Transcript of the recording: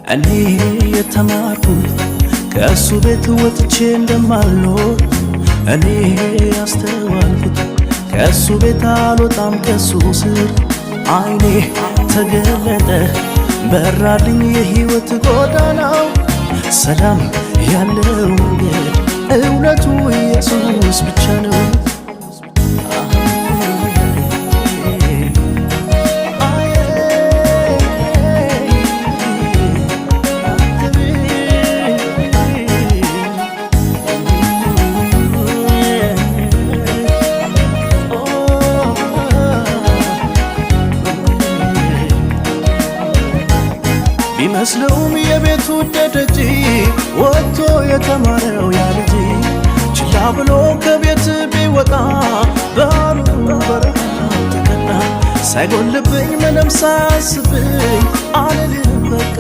እኔ የተማርኩት ከእሱ ቤት ወጥቼ እንደማልኖር እኔ ያስተዋልኩት ከእሱ ቤት አልወጣም ከእሱ ስር አይኔ ተገለጠ በራልኝ የሕይወት ጎዳናው ሰላም ያለው መንገድ እውነቱ ኢየሱስ ብቻ ነው ቢመስለውም የቤቱ ደጅ ወጥቶ የተማረው ያ ልጅ ችላ ብሎ ከቤት ቢወጣ ባሉ በረሃ ተቀጣ ሳይጎልብኝ ምንም ሳያስብኝ አልልም በቃ